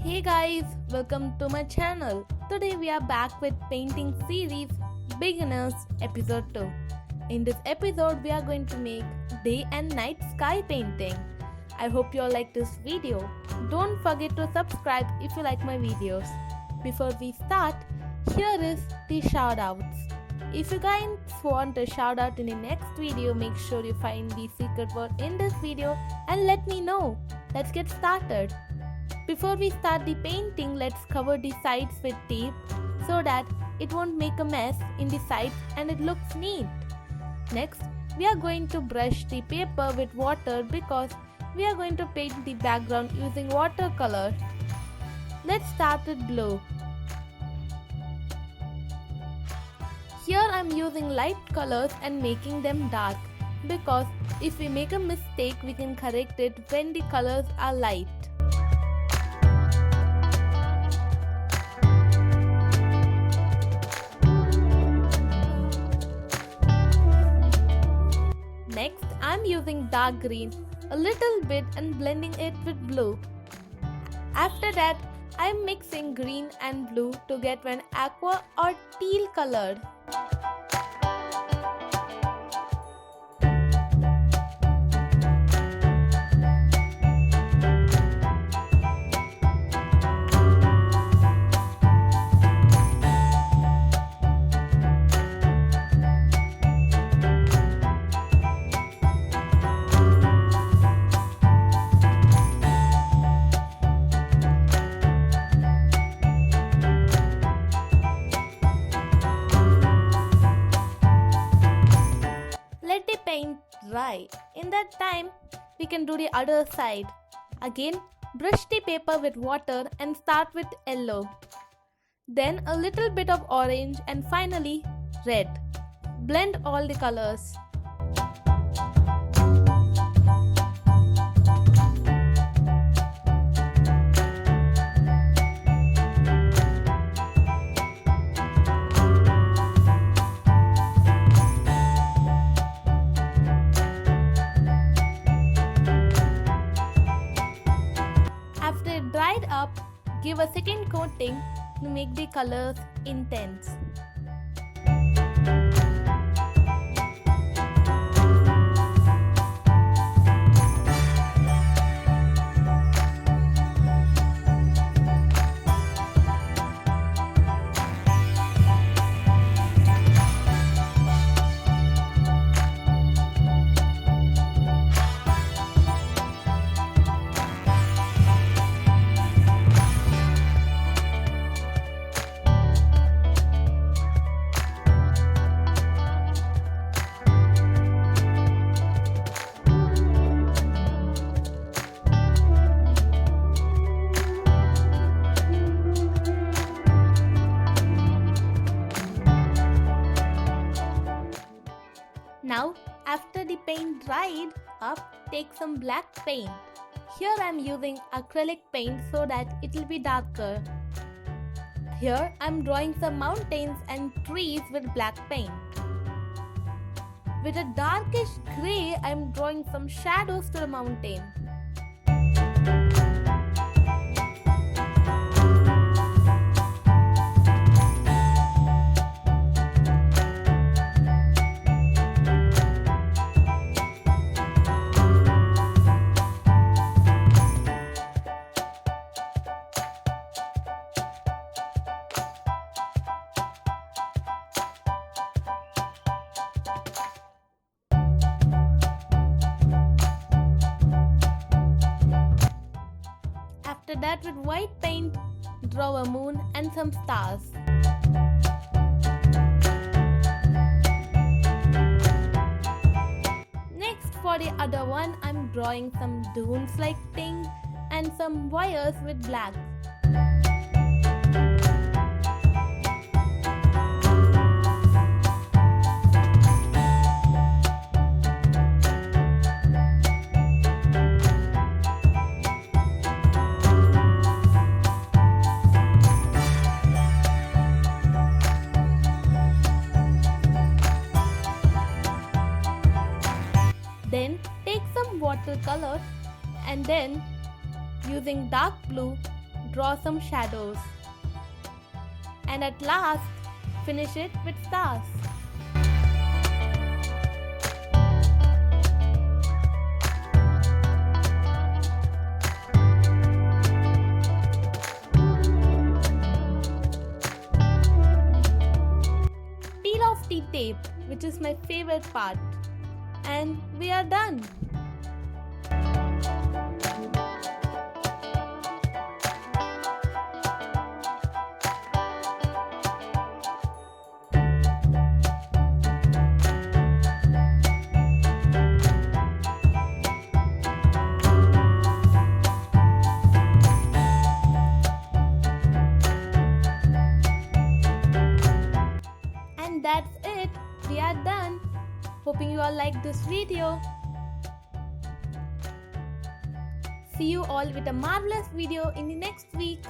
Hey guys, welcome to my channel. Today we are back with painting series Beginners episode 2. In this episode we are going to make day and night sky painting. I hope you all like this video. Don't forget to subscribe if you like my videos. Before we start, here is the shoutouts. If you guys want a shout out in the next video, make sure you find the secret word in this video and let me know. Let's get started. Before we start the painting, let's cover the sides with tape so that it won't make a mess in the sides and it looks neat. Next, we are going to brush the paper with water because we are going to paint the background using watercolor. Let's start with blue. Here I am using light colors and making them dark because if we make a mistake, we can correct it when the colors are light. Next, I am using dark green a little bit and blending it with blue. After that, I am mixing green and blue to get an aqua or teal colored. Let the paint dry. In that time, we can do the other side. Again, brush the paper with water and start with yellow. Then a little bit of orange and finally red. Blend all the colors. After it dried up, give a second coating to make the colors intense. Now, after the paint dried up, take some black paint. Here I am using acrylic paint so that it will be darker. Here I am drawing some mountains and trees with black paint. With a darkish grey, I am drawing some shadows to the mountain. After that, with white paint, draw a moon and some stars. Next, for the other one, I'm drawing some dunes like thing and some wires with black. Then take some watercolor and then using dark blue draw some shadows. And at last, finish it with stars. Peel off the tape, which is my favorite part. And we are done. And that's it. We are done. Hoping you all like this video. See you all with a marvelous video in the next week.